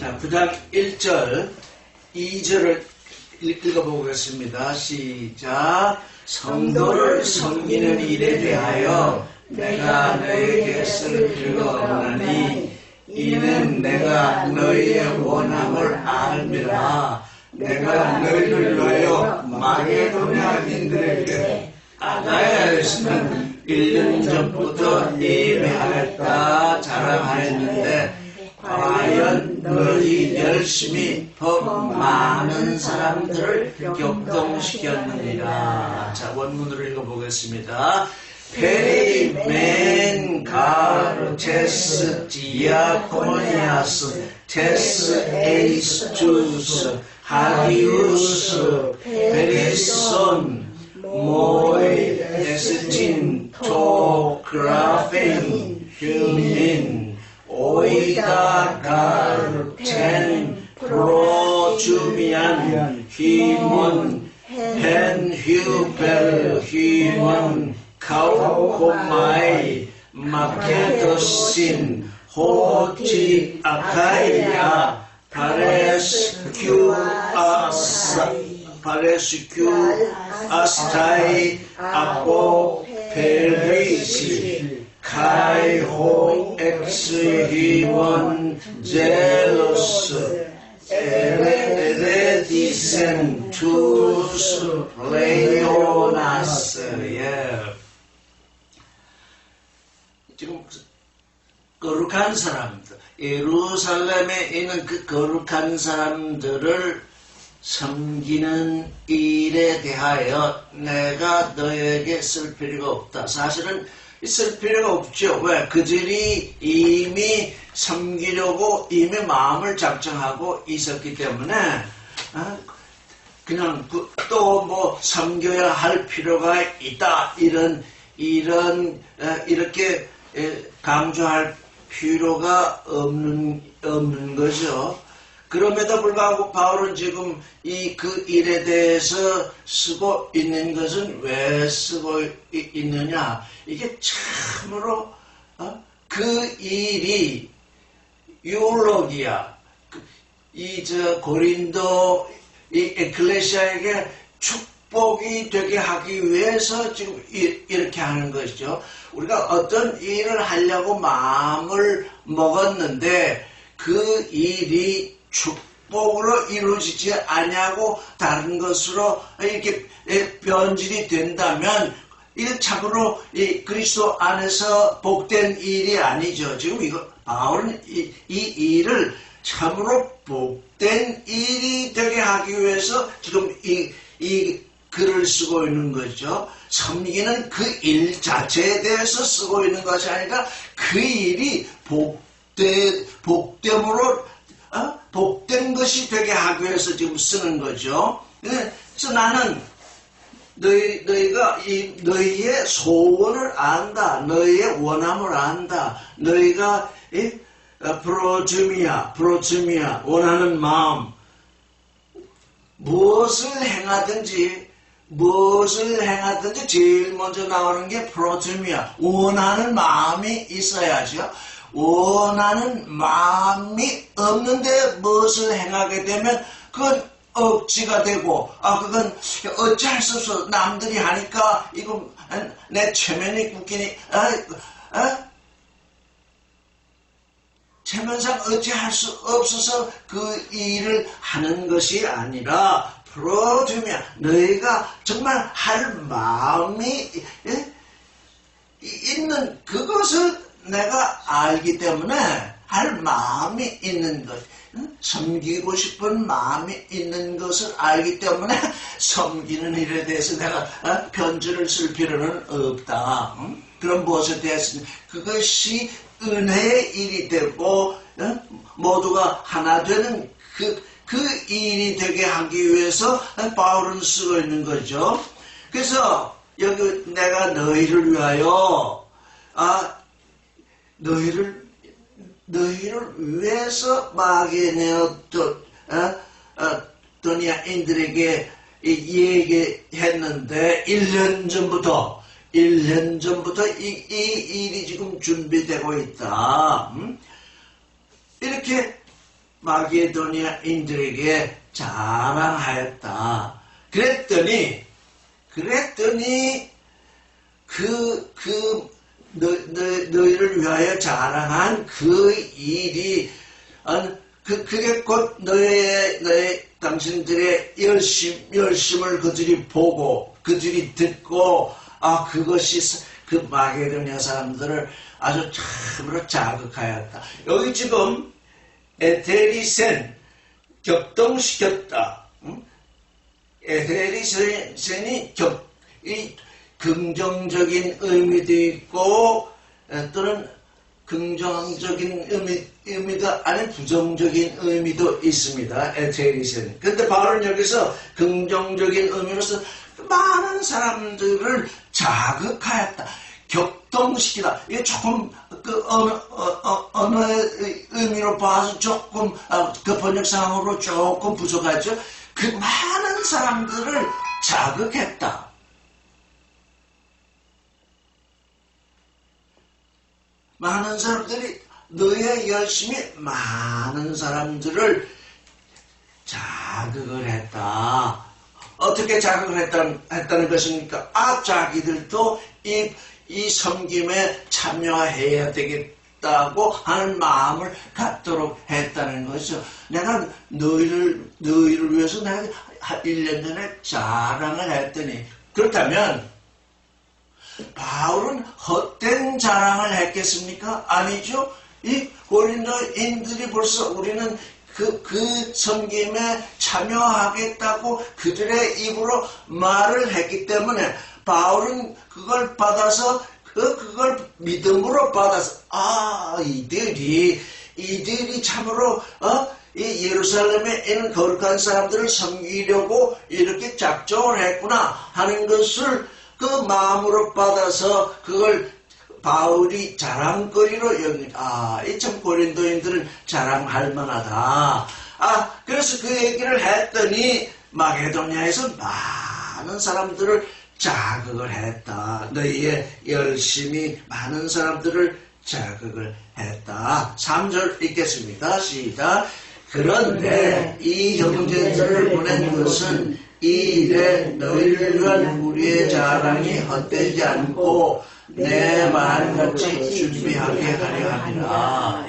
자, 9장 1절, 2절을 읽어보겠습니다. 시작. 성도를 섬기는 일에 대하여 내가 너에게 쓸 필요가 없나니 이는 내가 너희의 원함을 알미라. 내가 너희를 위하여 마게도냐인들에게 아가야에서는 1년 전부터 예배하였다 자랑하였는데 과연 너희 열심히 더 많은 사람들을 격동시켰느니라. 자, 원문으로 읽어보겠습니다. 페리멘 가르테스 디아코니아스 테스 에이스투스 하디우스 페리손 모이 에스틴 토그라펜 휴민 오이다 가르텐 프로주미안 히몬 헨휴베르 히몬 카우코마이 마케도신 호티 아카이아 파레스큐 아스타이 아포 페리시 카이호 엑스히원 젤로스 에레디센 투스 레오나스. 지금 거룩한 사람들, 예루살렘에 있는 그 거룩한 사람들을 섬기는 일에 대하여 내가 너에게 쓸 필요가 없다. 사실은 있을 필요가 없죠. 왜? 그들이 이미 섬기려고 이미 마음을 작정하고 있었기 때문에 그냥 또 뭐 섬겨야 할 필요가 있다. 이렇게 강조할 필요가 없는 거죠. 그럼에도 불구하고 바울은 지금 그 일에 대해서 쓰고 있는 것은 왜 쓰고 있느냐? 이게 참으로 그 일이 유올로기아 고린도 이 에클레시아에게 축복이 되게 하기 위해서 지금 이렇게 하는 것이죠. 우리가 어떤 일을 하려고 마음을 먹었는데 그 일이 축복으로 이루어지지 않냐고 다른 것으로 이렇게 변질이 된다면 이건 참으로 그리스도 안에서 복된 일이 아니죠. 지금 바울은 이 일을 참으로 복된 일이 되게 하기 위해서 지금 이 글을 쓰고 있는 거죠. 섬기는 그 일 자체에 대해서 쓰고 있는 것이 아니라 그 일이 복됨으로 복된 것이 되게 하기 위해서 지금 쓰는 거죠. 그래서 나는 너희가 너희의 소원을 안다. 너희의 원함을 안다. 너희가 프로주미아 원하는 마음 무엇을 행하든지 제일 먼저 나오는 게 프로주미아 원하는 마음이 있어야죠. 원하는 마음이 없는데 무엇을 행하게 되면 그건 억지가 되고 그건 어찌할 수 없어. 남들이 하니까 이거 내 체면이 굳기니 체면상 어찌할 수 없어서 그 일을 하는 것이 아니라 프로주미아 너희가 정말 할 마음이 있는 그것을 내가 알기 때문에 할 마음이 있는 것, 섬기고 싶은 마음이 있는 것을 알기 때문에 섬기는 일에 대해서 내가 편지를 쓸 필요는 없다. 그럼 무엇에 대해서는 그것이 은혜의 일이 되고 모두가 하나 되는 그 일이 되게 하기 위해서 바울은 쓰고 있는 거죠. 그래서 여기 내가 너희를 위하여 너희를 위해서 마게도냐인들에게 얘기했는데 1년 전부터 이 일이 지금 준비되고 있다. 이렇게 마게도니아인들에게 자랑하였다. 그랬더니 너희를 위하여 자랑한 그 일이 그게 곧 당신들의 열심을 그들이 보고 그들이 듣고 그것이 그 마게도니아 사람들을 아주 참으로 자극하였다. 여기 지금 에테리센 격동시켰다. 에테리센이 이 긍정적인 의미도 있고 또는 긍정적인 의미가 아닌 부정적인 의미도 있습니다. 에테리센. 근데 바울은 여기서 긍정적인 의미로서 많은 사람들을 자극하였다. 격동시키다. 이게 조금 언어의 의미로 봐서 조금 그 번역상으로 조금 부족하죠. 그 많은 사람들을 자극했다. 많은 사람들이 너의 열심히 많은 사람들을 자극을 했다. 어떻게 자극을 했다는 것입니까? 자기들도 이 섬김에 참여해야 되겠다고 하는 마음을 갖도록 했다는 것이죠. 내가 너희를 위해서 내가 1년 전에 자랑을 했더니, 그렇다면 바울은 헛된 자랑을 했겠습니까? 아니죠. 이 고린도인들이 벌써 우리는 그 섬김에 참여하겠다고 그들의 입으로 말을 했기 때문에 바울은 그걸 받아서 그걸 믿음으로 받아서 이들이 참으로 이 예루살렘에 있는 거룩한 사람들을 섬기려고 이렇게 작정을 했구나 하는 것을 그 마음으로 받아서 그걸 바울이 자랑거리로 여기다. 이 참 고린도인들은 자랑할 만하다. 그래서 그 얘기를 했더니 마게도냐에서 많은 사람들을 자극을 했다. 너희의 열심히 많은 사람들을 자극을 했다. 3절 읽겠습니다. 시작. 그런데 이 형제들을 보낸 것은 이 일에 너희를 위한 우리의 자랑이 헛되지 않고 내 말같이 준비하게 하려 함이라.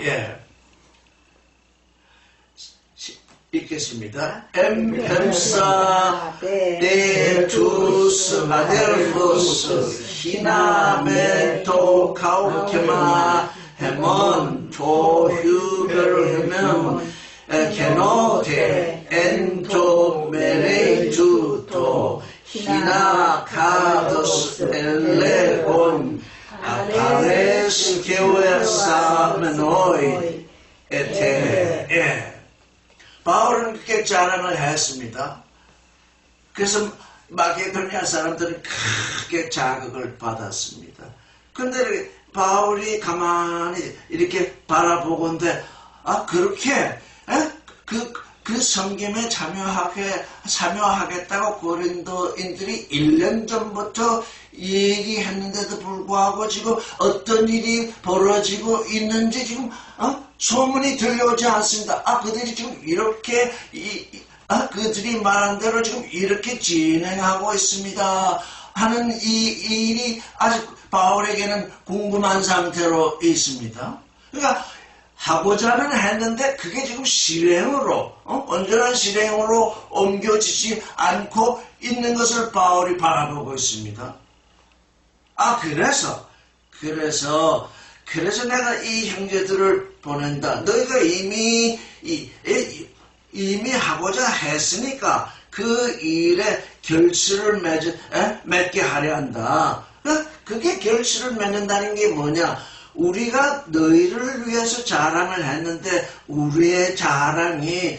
읽겠습니다. 엠사 데투스 아델로스 히나메토 카우케마 헤몬 토휴베르헤면 게노테 엔토 메레이투토 히나카도스 엘레곤 아파레스 게웨사메노이 에테. 바울은 그렇게 자랑을 했습니다. 그래서 마게도니아 사람들은 크게 자극을 받았습니다. 근데 바울이 가만히 이렇게 바라보건대 그렇게 그 섬김에 참여하겠다고 고린도인들이 1년 전부터 얘기했는데도 불구하고 지금 어떤 일이 벌어지고 있는지 지금 소문이 들려오지 않습니다. 그들이 지금 이렇게 그들이 말한 대로 지금 이렇게 진행하고 있습니다 하는 이 일이 아직 바울에게는 궁금한 상태로 있습니다. 그러니까 하고자는 했는데 그게 지금 실행으로 온전한 실행으로 옮겨지지 않고 있는 것을 바울이 바라보고 있습니다. 그래서 내가 이 형제들을 보낸다. 너희가 이미 하고자 했으니까 그 일에 결실을 맺게 하려 한다. 그게 결실을 맺는다는 게 뭐냐? 우리가 너희를 위해서 자랑을 했는데 우리의 자랑이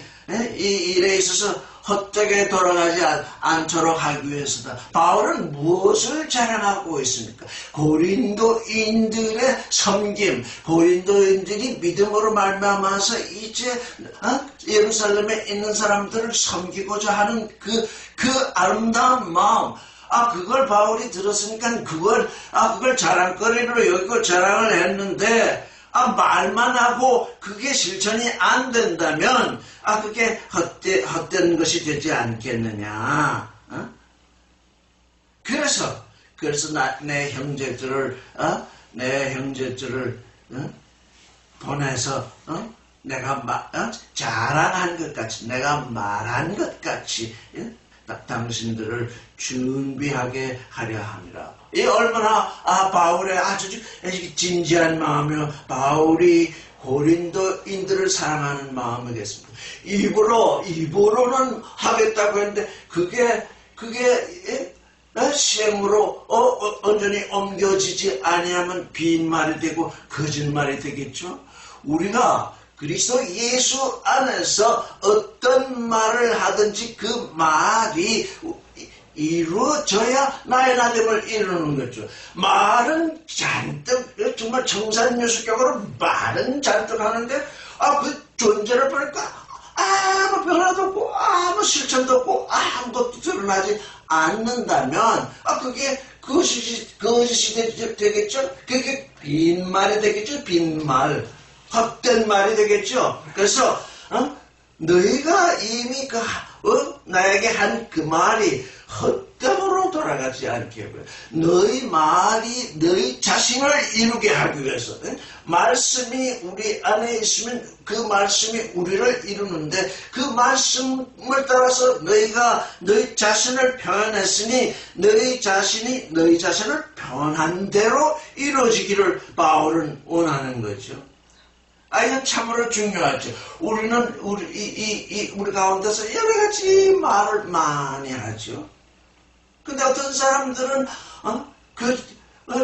이 일에 있어서 헛되게 돌아가지 않도록 하기 위해서다. 바울은 무엇을 자랑하고 있습니까? 고린도인들의 섬김, 고린도인들이 믿음으로 말미암아서 이제 예루살렘에 있는 사람들을 섬기고자 하는 그 아름다운 마음, 그걸 바울이 들었으니까 그걸 자랑거리로 여기고 자랑을 했는데 말만 하고 그게 실천이 안 된다면 그게 헛된 것이 되지 않겠느냐. 그래서 내 형제들을 보내서 내가 자랑한 것 같이, 내가 말한 것 같이 당신들을 준비하게 하려 함이라. 이 얼마나 바울의 아주 진지한 마음이요, 바울이 고린도인들을 사랑하는 마음이겠습니다. 입으로는 하겠다고 했는데 그게 시행으로 온전히 옮겨지지 아니하면 빈말이 되고 거짓말이 되겠죠. 우리가 그리스도 예수 안에서 어떤 말을 하든지 그 말이 이루어져야 나의 나됨을 이루는 거죠. 말은 잔뜩, 정말 청산유수격으로 말은 잔뜩 하는데 그 존재를 보니까 아무 변화도 없고 아무 실천도 없고 아무것도 드러나지 않는다면 그게 거짓이 되겠죠. 그게 빈말이 되겠죠. 빈말, 헛된 말이 되겠죠. 그래서 너희가 이미 나에게 한 그 말이 헛됨으로 돌아가지 않게 하고요. 너희 말이 너희 자신을 이루게 하기 위해서 말씀이 우리 안에 있으면 그 말씀이 우리를 이루는데 그 말씀을 따라서 너희가 너희 자신을 표현했으니 너희 자신이 너희 자신을 표현한 대로 이루어지기를 바울은 원하는 거죠. 이건 참으로 중요하죠. 우리는 우리 가운데서 여러 가지 말을 많이 하죠. 근데 어떤 사람들은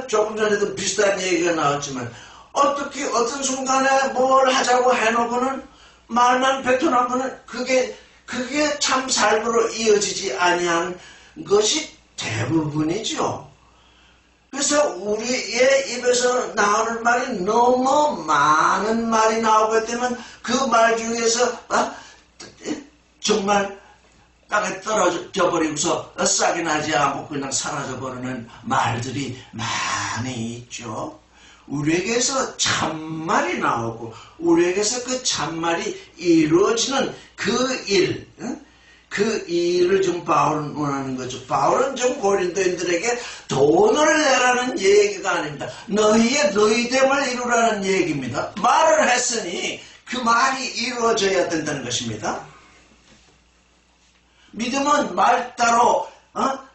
조금 전에도 비슷한 얘기가 나왔지만 어떤 순간에 뭘 하자고 해놓고는 말만 뱉어놓고는 그게 참 삶으로 이어지지 아니하는 것이 대부분이죠. 그래서 우리의 입에서 나오는 말이 너무 많은 말이 나오게 되면 그 말 중에서 정말 땅에 떨어져 버리고서 싹이 나지 않고 그냥 사라져 버리는 말들이 많이 있죠. 우리에게서 참말이 나오고 우리에게서 그 참말이 이루어지는 그 일을 좀 바울은 원하는 거죠. 바울은 좀 고린도인들에게 돈을 내라는 얘기가 아닙니다. 너희됨을 이루라는 얘기입니다. 말을 했으니 그 말이 이루어져야 된다는 것입니다. 믿음은 말 따로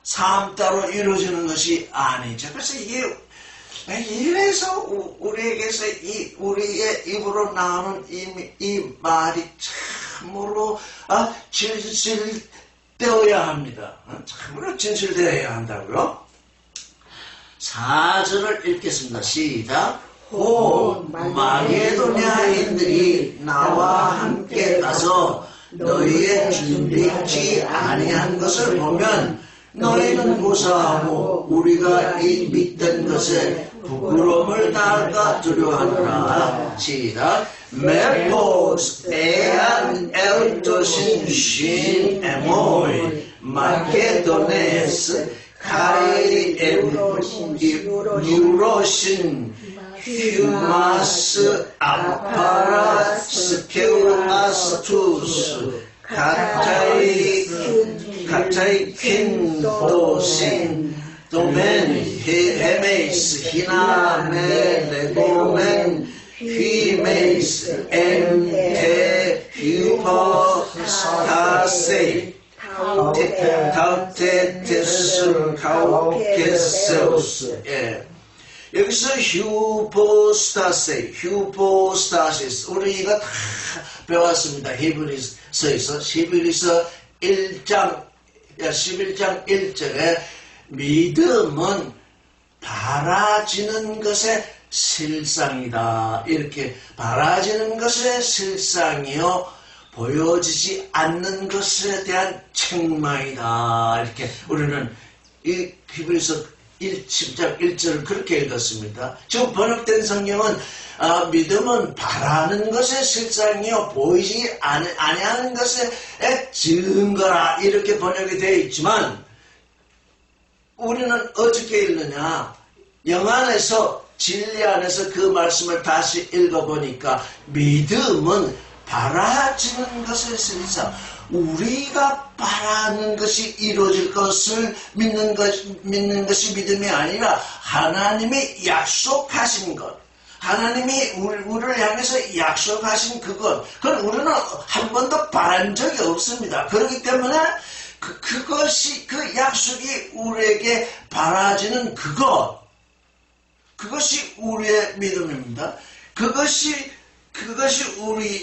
삶 따로 이루어지는 것이 아니죠. 그래서 이래서 우리에게서 우리의 입으로 나오는 이 말이 참으로 진실되어야 합니다. 참으로 진실되어야 한다고요. 4절을 읽겠습니다. 시작. 곧 마게도냐인들이 나와 함께 가서 너희의 준비치 아니한 것을 보면 너희는 고사하고 우리가 이 믿던 것에 부끄러움을 당할까 두려워하노라. 시작. 메포스 에안 엘토신 신 에모이 마케도네스 카이 유로신 휴마스 아파라 스케우아스투스 가짜이 퀸도신 도멘 헤메이스 히나메 레고멘 휘메이스 엔테 휴퍼스타세 타우테테스 카오케세우스. 여기서 휴포스타시스 우리가 다 배웠습니다. 히브리서에서 11장 1절에 믿음은 바라지는 것의 실상이다. 이렇게 바라지는 것의 실상이요 보여지지 않는 것에 대한 책망이다. 이렇게 우리는 이 히브리서 10장 1절을 그렇게 읽었습니다. 지금 번역된 성경은 믿음은 바라는 것의 실상이요 보이지 아니하는 것의 증거라 이렇게 번역이 되어 있지만 우리는 어떻게 읽느냐. 영안에서 진리 안에서 그 말씀을 다시 읽어보니까 믿음은 바라지는 것에 있어 우리가 바라는 것이 이루어질 것을 믿는 것이 믿음이 아니라 하나님이 약속하신 것, 하나님이 우리를 향해서 약속하신 그건 우리는 한 번도 바란 적이 없습니다. 그렇기 때문에 그것이 그 약속이 우리에게 바라지는 그것이 우리의 믿음입니다. 그것이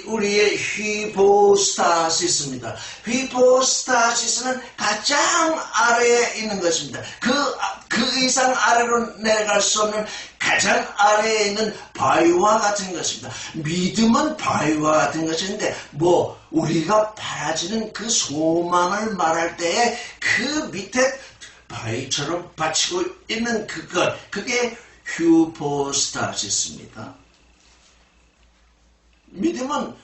우리의 휘포스타시스입니다. 휘포스타시스는 가장 아래에 있는 것입니다. 그 이상 아래로 내려갈 수 없는 가장 아래에 있는 바위와 같은 것입니다. 믿음은 바위와 같은 것인데 우리가 바라지는 그 소망을 말할 때에 그 밑에 바위처럼 받치고 있는 그게 휘포스타시스입니다. 믿음은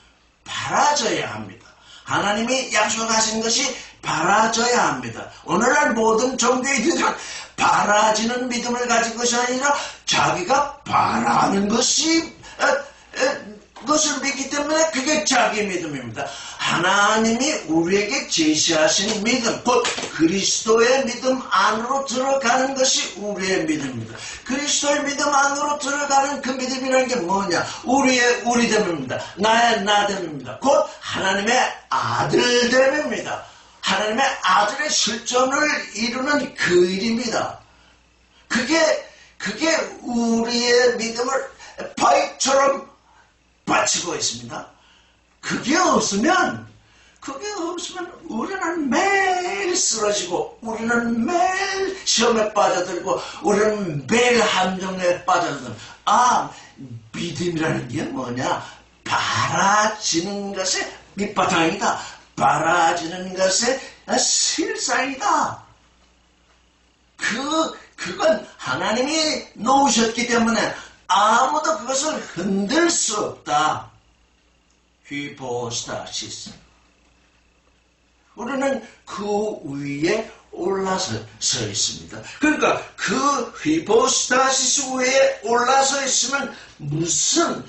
바라져야 합니다. 하나님이 약속하신 것이 바라져야 합니다. 오늘날 모든 종교인들은 바라지는 믿음을 가진 것이 아니라 자기가 바라는 것을 믿기 때문에 그게 자기 믿음입니다. 하나님이 우리에게 제시하신 믿음, 곧 그리스도의 믿음 안으로 들어가는 것이 우리의 믿음입니다. 그리스도의 믿음 안으로 들어가는 그 믿음이라는 게 뭐냐? 우리 됨입니다. 나의 나됨입니다. 곧 하나님의 아들됨입니다. 하나님의 아들의 실존을 이루는 그 일입니다. 그게 우리의 믿음을 바위처럼 바치고 있습니다. 그게 없으면 우리는 매일 쓰러지고 우리는 매일 시험에 빠져들고 우리는 매일 함정에 빠져들고 믿음이라는 게 뭐냐? 바라지는 것의 밑바탕이다. 바라지는 것의 실상이다. 그건 하나님이 놓으셨기 때문에 아무도 그것을 흔들 수 없다. 휘포스타시스. 우리는 그 위에 올라서 있습니다. 그러니까 그 휘포스타시스 위에 올라서 있으면 무슨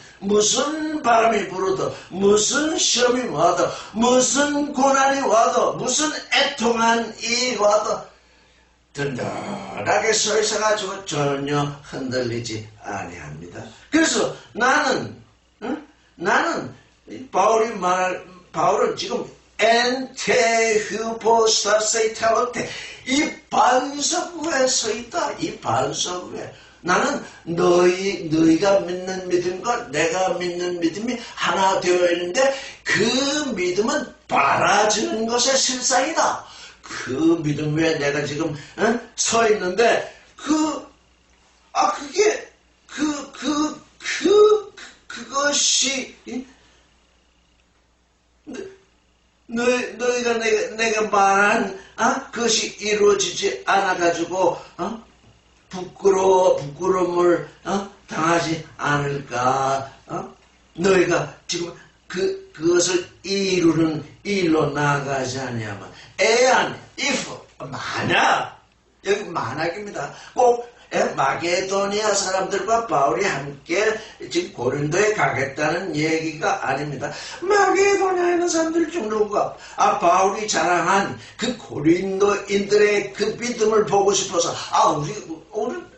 바람이 불어도 무슨 시험이 와도 무슨 고난이 와도 무슨 애통한 일이 와도 든든하게 서 있어가지고 전혀 흔들리지 아니합니다. 그래서 바울은 지금 엔테휴포스타세이타한테 이 반석 위에 서 있다. 이 반석 위에 나는 너희가 믿는 믿음과 내가 믿는 믿음이 하나 되어 있는데 그 믿음은 바라지는 것의 실상이다. 그 믿음 위에 내가 지금 서 있는데 그것이 너희가 내가 말한 그것이 이루어지지 않아 가지고 부끄러움을 당하지 않을까? 너희가 지금 그것을 이루는 일로 나아가지 아니하면 if 만약 여기 만약입니다. 꼭 마게도니아 사람들과 바울이 함께 지금 고린도에 가겠다는 얘기가 아닙니다. 마게도니아에 있는 사람들 중 누가 바울이 자랑한 그 고린도인들의 그 믿음을 보고 싶어서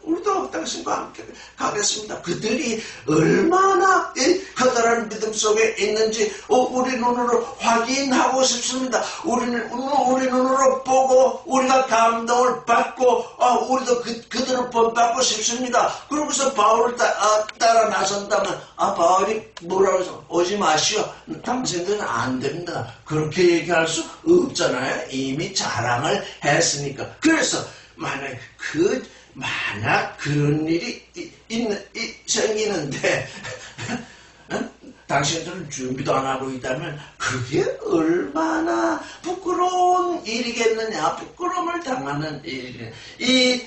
우리도 당신과 함께 가겠습니다. 그들이 얼마나 커다란 믿음 속에 있는지 우리 눈으로 확인하고 싶습니다. 우리 눈으로 보고 우리가 감동을 받고 우리도 그들을 본받고 싶습니다. 그러고서 바울을 따라 나선다면 바울이 뭐라고 해서 오지 마시오. 당신들은 안 됩니다. 그렇게 얘기할 수 없잖아요. 이미 자랑을 했으니까. 그래서 만약 그런 일이 생기는데 당신들은 준비도 안 하고 있다면 그게 얼마나 부끄러운 일이겠느냐. 부끄러움을 당하는 일이겠느냐. 이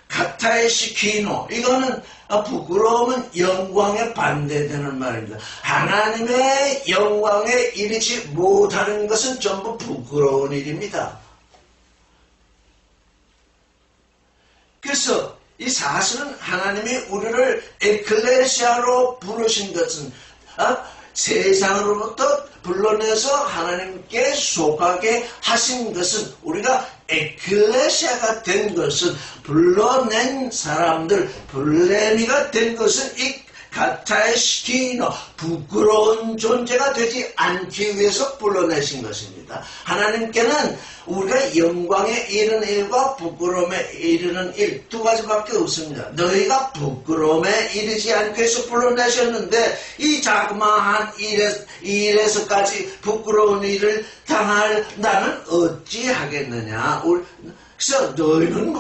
카타에시키노 이거는 부끄러움은 영광에 반대되는 말입니다. 하나님의 영광에 이르지 못하는 것은 전부 부끄러운 일입니다. 그래서 이 사실은 하나님이 우리를 에클레시아로 부르신 것은 세상으로부터 불러내서 하나님께 속하게 하신 것은 우리가 에클레시아가 된 것은 불러낸 사람들 블레미가 된 것은 이 가타에시키노 부끄러운 존재가 되지 않기 위해서 불러내신 것입니다. 하나님께는 우리가 영광에 이르는 일과 부끄러움에 이르는 일 두 가지밖에 없습니다. 너희가 부끄러움에 이르지 않기 위해서 불러내셨는데 이 자그마한 일에서까지 부끄러운 일을 당할 나는 어찌하겠느냐. 그래서 너희는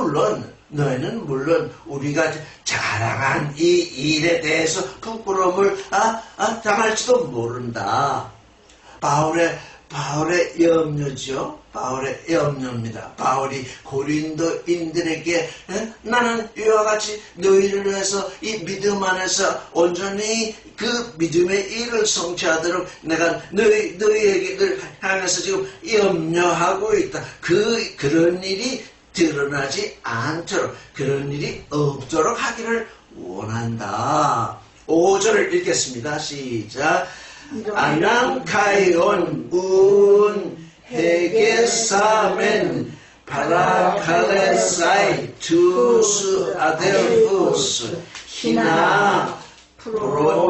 물론 우리가 자랑한 이 일에 대해서 부끄러움을 당할지도 모른다. 바울의 염려죠. 바울의 염려입니다. 바울이 고린도인들에게 나는 이와 같이 너희를 위해서 이 믿음 안에서 온전히 그 믿음의 일을 성취하도록 내가 너희에게 향해서 지금 염려하고 있다. 그런 일이 드러나지 않도록 그런 일이 없도록 하기를 원한다. 5절을 읽겠습니다. 시작. 아낭카이온 운 헤게사멘 파라칼레사이 투스 아델푸스 히나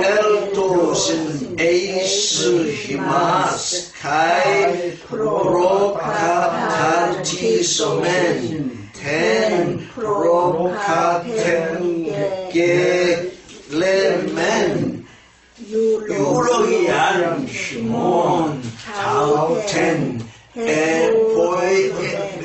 프로엘토신 에이스 히마스 카이 프로카타티소멘 텐 프로카텐게레멘 유로기안 시몬 타우텐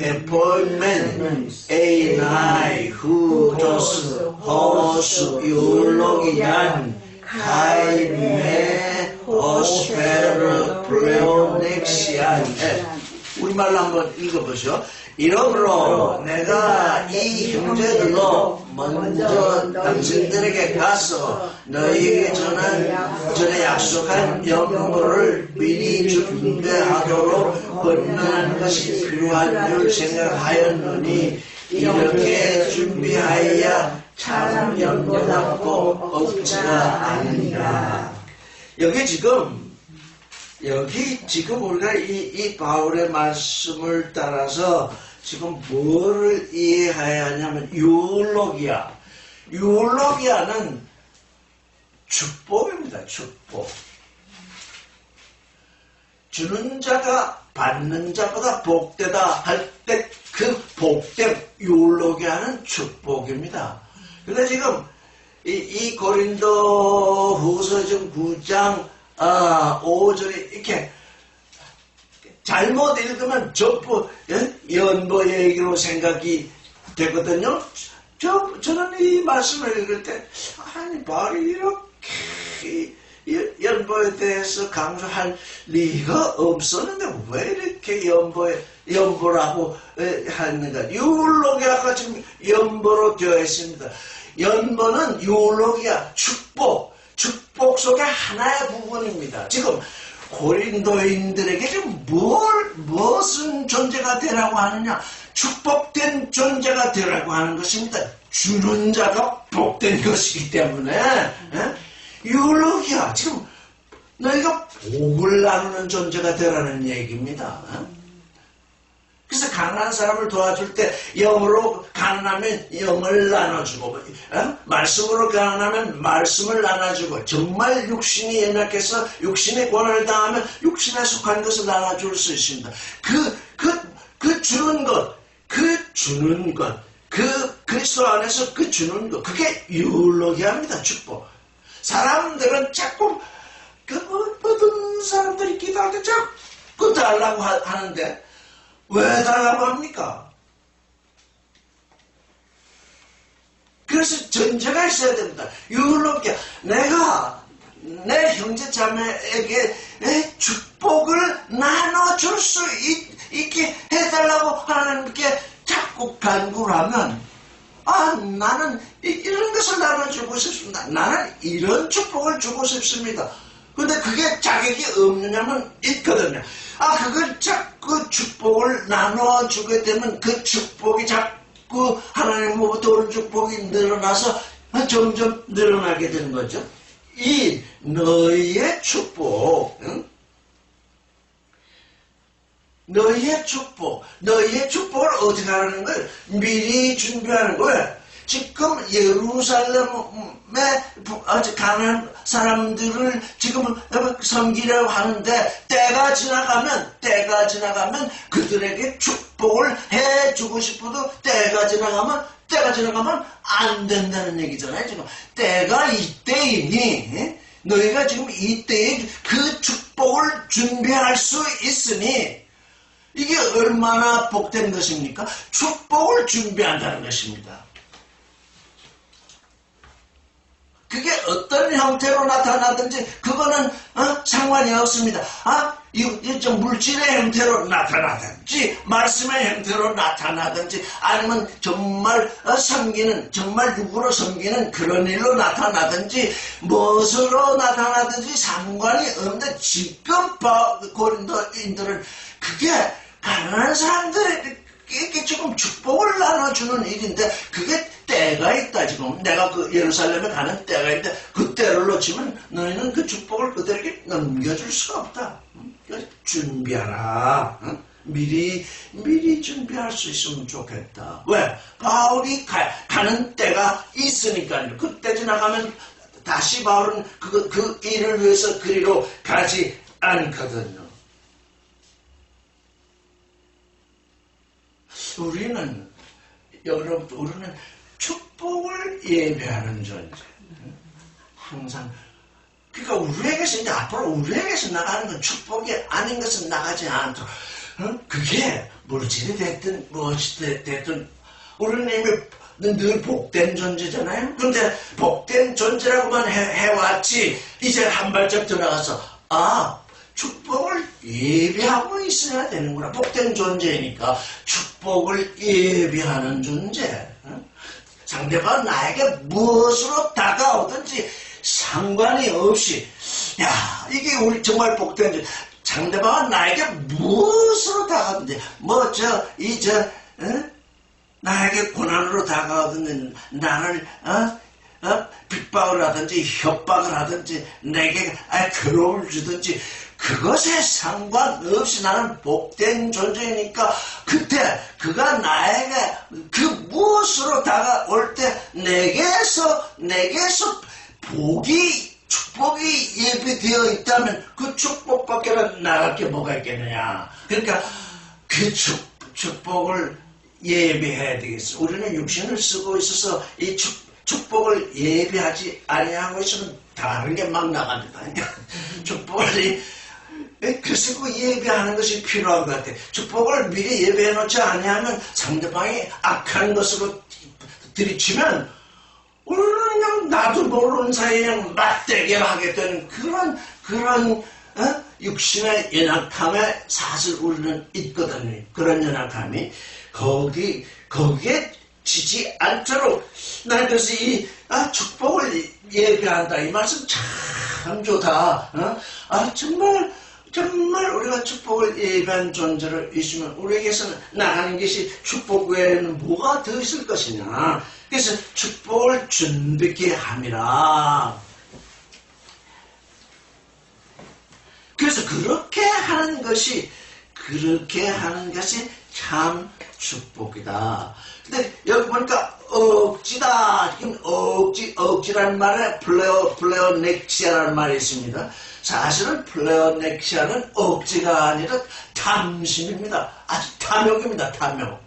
에포이멘 에이나이 후도스 호스 유로기안 카이메 호스페르 플레오넥시안. 우리말로 한번 읽어보시오. 이러므로 내가 이 형제들로 먼저 당신들에게 가서 너희에게 전에 약속한 연보를 미리 준비하도록 권면하는 것이 필요한 줄 생각하였노니 이렇게 준비하여야 참 연보답고 없지가 않으니라. 여기 지금 우리가 이 바울의 말씀을 따라서 지금 뭐를 이해해야 하냐면 유올로기아는 축복입니다. 축복. 주는 자가 받는 자보다 복되다 할 때 그 복됨 유올로기아는 축복입니다. 근데 지금 이 고린도 후서 지금 9장 5절에 이렇게 잘못 읽으면 전부 연보 얘기로 생각이 되거든요. 저는 이 말씀을 읽을 때 아니 바울이 이렇게 연보에 대해서 강조할 리가 없었는데 왜 이렇게 연보라고 하는가. 유올로기아가 지금 연보로 되어 있습니다. 연보는 유올로기아 축복 속의 하나의 부분입니다. 지금 고린도인들에게 지금 무슨 존재가 되라고 하느냐? 축복된 존재가 되라고 하는 것입니다. 주는 자가 복된 것이기 때문에 유올로기아 지금 너희가 복을 나누는 존재가 되라는 얘기입니다. 그래서 가난한 사람을 도와줄 때 영으로 가난하면 영을 나눠주고 말씀으로 가난하면 말씀을 나눠주고 정말 육신이 연약해서 육신의 권한을 당하면 육신에 속한 것을 나눠줄 수 있습니다. 그 주는 것 그 그리스도 안에서 그 주는 것 그게 유올로기아입니다. 축복. 사람들은 자꾸 모든 사람들이 기도할 때 자꾸 달라고 하는데 왜 달라고 합니까? 그래서 전제가 있어야 됩니다. 유올로기아 내가 내 형제 자매에게 내 축복을 나눠줄 수 있게 해달라고 하나님께 자꾸 간구를 하면 나는 이런 것을 나눠주고 싶습니다. 나는 이런 축복을 주고 싶습니다. 근데 그게 자격이 없느냐면 있거든요. 그걸 자꾸 축복을 나눠주게 되면 그 축복이 자꾸 그 하나님으로부터 오는 축복이 늘어나서 점점 늘어나게 되는 거죠. 이 너희의 축복, 응? 너희의 축복을 어떻게 하는 거예요? 미리 준비하는 거예요. 지금 예루살렘에 가는 사람들을 지금 섬기려고 하는데 때가 지나가면 그들에게 축복을 해주고 싶어도 때가 지나가면 안 된다는 얘기잖아요. 지금 때가 이때이니 너희가 지금 이때에 그 축복을 준비할 수 있으니 이게 얼마나 복된 것입니까? 축복을 준비한다는 것입니다. 그게 어떤 형태로 나타나든지 그거는 상관이 없습니다. 이거 물질의 형태로 나타나든지 말씀의 형태로 나타나든지 아니면 정말 섬기는 정말 육으로 섬기는 그런 일로 나타나든지 무엇으로 나타나든지 상관이 없는데 지금 고린도인들은 그게 가난한 사람들에게 지금 축복을 나눠주는 일인데 그게 때가 있다. 지금 내가 그 예루살렘에 가는 때가 있는데 그 때를 놓치면 너희는 그 축복을 그들에게 넘겨줄 수가 없다. 준비하라. 미리 준비할 수 있으면 좋겠다. 왜? 바울이 가는 때가 있으니까요. 그때 지나가면 다시 바울은 그 일을 위해서 그리로 가지 않거든요. 우리는 축복을 예배하는 존재. 항상. 그러니까 우리에게서 이제 앞으로 우리에게서 나가는 건 축복이 아닌 것은 나가지 않도록. 그게 물질이 됐든 무엇이 됐든 우리는 이미 늘 복된 존재잖아요. 그런데 복된 존재라고만 해왔지 이제 한 발짝 더 나가서 축복을 예배하고 있어야 되는구나. 복된 존재니까 축복을 예배하는 존재. 상대가 나에게 무엇으로 다가오든지 상관이 없이 이게 우리 정말 복된 존재. 상대방은 나에게 무엇으로 다가오든지 나에게 고난으로 다가오든지 나를 핍박을 하든지 협박을 하든지 내게 괴로움을 주든지 그것에 상관없이 나는 복된 존재이니까 그때 그가 나에게 그 무엇으로 다가올 때 내게서 축복이 예비되어 있다면 그 축복밖에 나갈 게 뭐가 있겠느냐. 그러니까 그 축복을 예비해야 되겠어. 우리는 육신을 쓰고 있어서 이 축복을 예비하지 아니하고 있으면 다른 게 막 나갑니다. 축복을 그래서 그 예배하는 것이 필요한 것 같아. 축복을 미리 예배해 놓지 아니하면 상대방이 악한 것으로 들이치면 우리는 그냥 나도 모르는 사이에 그냥 맞대결하게 되는 그런 육신의 연약함에 사실 우리는 있거든요. 그런 연약함이 거기에 지지 않도록 나는 그래서 이 축복을 예배한다 이 말씀 참 좋다. 정말 우리가 축복을 예배한 존재를 있으면 우리에게서 나가는 것이 축복 외에는 뭐가 더 있을 것이냐. 그래서 축복을 준비케 함이라. 그래서 그렇게 하는 것이 참 축복이다. 근데 여기 보니까 억지다. 지금 억지라는 말에 플레오넥시아라는 말이 있습니다. 사실은 플레오넥시아는 억지가 아니라 탐심입니다. 아주 탐욕입니다. 탐욕.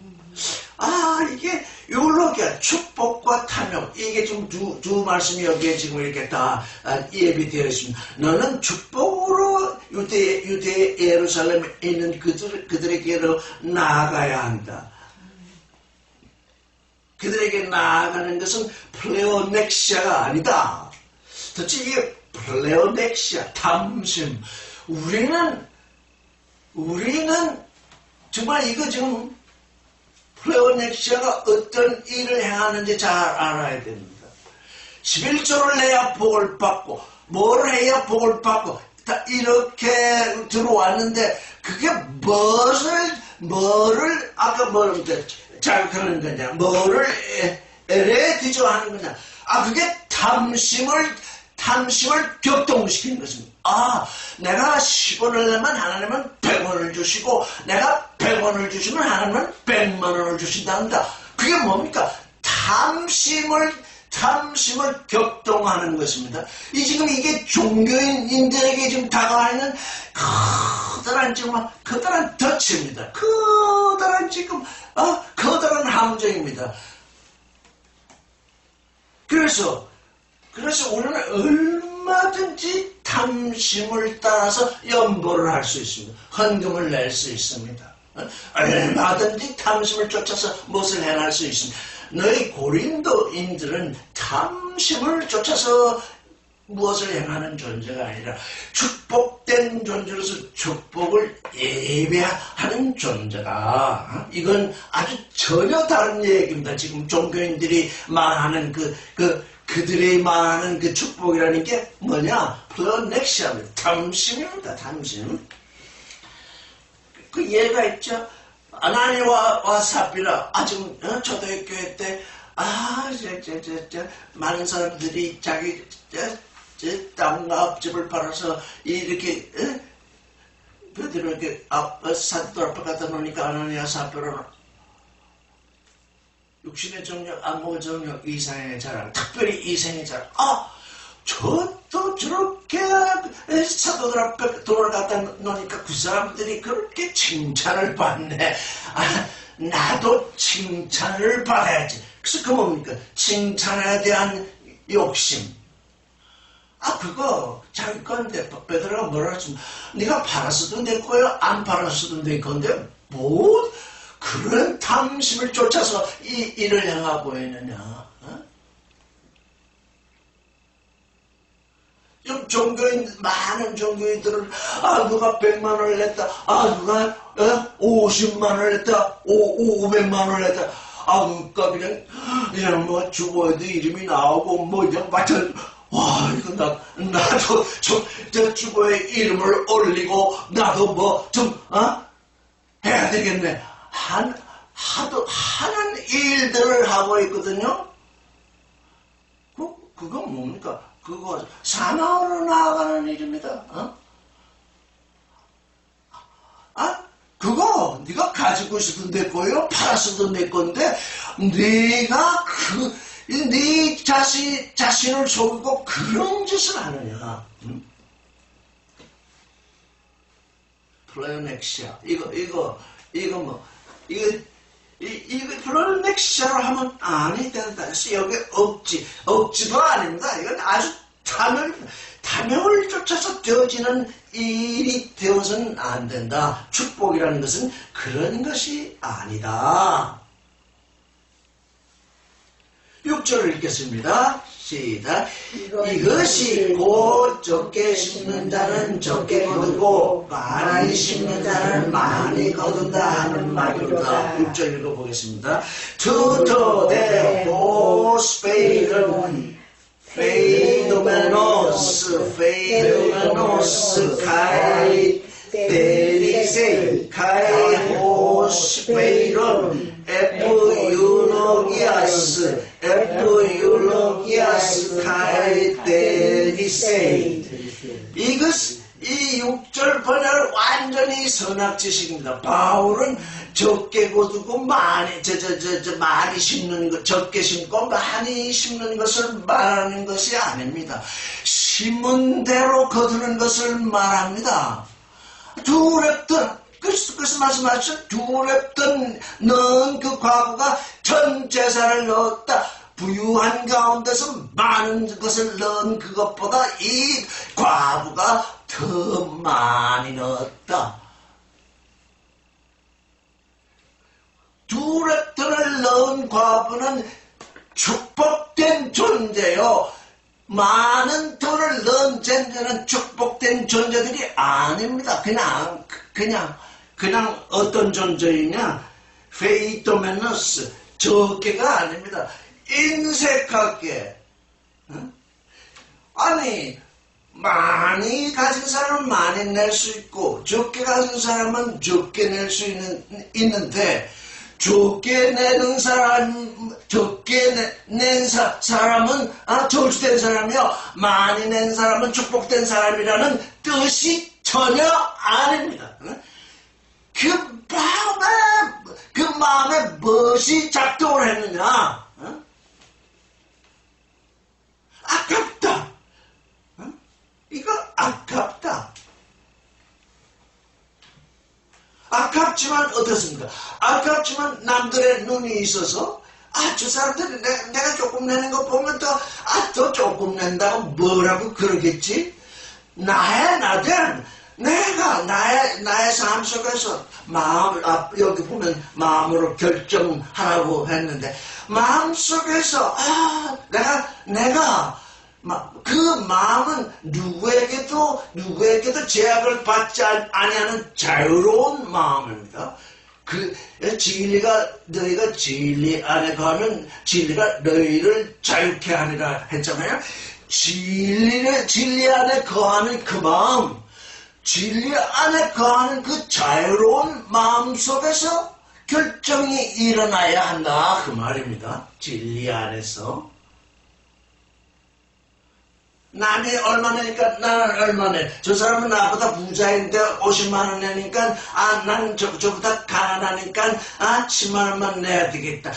이게 요렇게 축복과 탐욕 이게 지금 두 말씀이 여기에 지금 이렇게 다 예비되어 있습니다. 너는 축복으로 유대 예루살렘에 있는 그들에게로 나아가야 한다. 그들에게 나아가는 것은 플레오넥시아가 아니다. 도대체 이게 플레오넥시아, 탐심. 우리는 정말 이거 지금 플레오넥시아가 어떤 일을 행하는지 잘 알아야 됩니다. 11조를 내야 복을 받고 뭘 해야 복을 받고 다 이렇게 들어왔는데 그게 뭐를 아까 뭐라는데 자극하는 거냐? 뭐를 에레디조하는 거냐? 그게 탐심을 격동시키는 것입니다. 내가 10원을 내면 하나님은 100원을 주시고, 내가 100원을 주시면 하나님은 100만 원을 주신답니다. 그게 뭡니까? 탐심을 격동하는 것입니다. 지금 이게 종교인들에게 지금 다가와 있는 커다란 덫입니다. 커다란 함정입니다. 그래서 우리는 얼마든지 탐심을 따라서 연보를 할 수 있습니다. 헌금을 낼 수 있습니다. 얼마든지 탐심을 쫓아서 무엇을 해낼 수 있습니다. 너희 고린도인들은 탐심을 쫓아서 무엇을 행하는 존재가 아니라 축복된 존재로서 축복을 예배하는 존재다. 이건 아주 전혀 다른 얘기입니다. 지금 종교인들이 말하는 그들이 말하는 그 축복이라는 게 뭐냐? 플러넥시아입니다. 탐심입니다. 탐심. 그 예가 있죠. 아나니와 사피라, 지금 초대교회 때 많은 사람들이 자기 땅과 앞집을 팔아서 이렇게 그들을 이렇게 사도들 앞에 갖다 놓으니까 아나니와 사피라는 육신의 정력, 안목의 정력, 이생의 자랑, 특별히 이생의 자랑. 저도 저렇게 사도들 앞에 돈을 갖다 놓으니까 그 사람들이 그렇게 칭찬을 받네. 나도 칭찬을 받아야지. 그래서 그 뭡니까? 칭찬에 대한 욕심. 그거 자기 건데 베드로가 뭐라 했으면 네가 팔았어도 내 거야, 안 팔았어도 내 건데 뭐 그런 탐심을 쫓아서 이 일을 행하고 있느냐. 많은 종교인들은 누가 100만 원을 냈다, 누가 50만 원을 냈다, 500만 원을 냈다. 그러니까 그냥 뭐 주보에도 이름이 나오고 뭐 그냥 마찬. 이거 나도 저 주보에 이름을 올리고 나도 뭐 좀 해야 되겠네. 하는 일들을 하고 있거든요. 그건 뭡니까? 그거 사망으로 나아가는 일입니다. 그거 네가 가지고 있어도 내 거예요, 팔았어도 내 건데 네가 네 자신을 속이고 그런 짓을 하느냐? 플레넥시아 이거 플레넥시아로 하면 아니 된다. 그래서 여기 억지도 아닙니다. 이건 아주 탐욕을 쫓아서 되어지는 일이 되어서는 안 된다. 축복이라는 것은 그런 것이 아니다. 6절을 읽겠습니다. 시작. 이것이 곧 적게 심는 자는 적게 거두고 많이 심는 자는 많이 거둔다 하는 말이로다. 6절 읽어보겠습니다. 투토데 호스페이든 페이도메노스 카이 데리세 카이 호스페이론 에프유로기아스 카이 데리세. 이 6절 번역을 완전히 선악지식입니다. 바울은 적게 거두고 많이 심는 것, 적게 심고 많이 심는 것을 말하는 것이 아닙니다. 심은 대로 거두는 것을 말합니다. 그래서 말씀하셨죠. 두렵던 넣은 그 과부가 전 재산을 넣었다. 부유한 가운데서 많은 것을 넣은 그것보다 이 과부가 더 많이 넣었다. 두렙돈을 넣은 과부는 축복된 존재요. 많은 돈을 넣은 존재는 축복된 존재들이 아닙니다. 그냥 어떤 존재이냐? 페이토메너스, 적게가 아닙니다. 인색하게. 아니, 많이 가진 사람은 많이 낼 수 있고 적게 가진 사람은 적게 낼 수 있는데 적게 내는 사람, 적게 낸 사람은 저주된 사람이요, 많이 낸 사람은 축복된 사람이라는 뜻이 전혀 아닙니다. 그 마음에 무엇이 작동을 했느냐? 아깝다. 이거 아깝다. 아깝지만 어떻습니까? 아깝지만 남들의 눈이 있어서 저 사람들이 내가 조금 내는 거 보면 더 조금 낸다고 뭐라고 그러겠지? 나는 내가 나의 삶 속에서 여기 보면 마음으로 결정하라고 했는데, 마음 속에서 내가 그 마음은 누구에게도 제약을 받지 아니하는 자유로운 마음입니다. 너희가 진리 안에 거하면 진리가 너희를 자유케 하리라 했잖아요. 진리 안에 거하는 그 마음, 진리 안에 거하는 그 자유로운 마음 속에서 결정이 일어나야 한다, 그 말입니다. 진리 안에서. 남이 얼마 내니까 나는 얼마 내. 저 사람은 나보다 부자인데 50만 원 내니까 나는 저보다 가난하니까 10만 원만 내야 되겠다.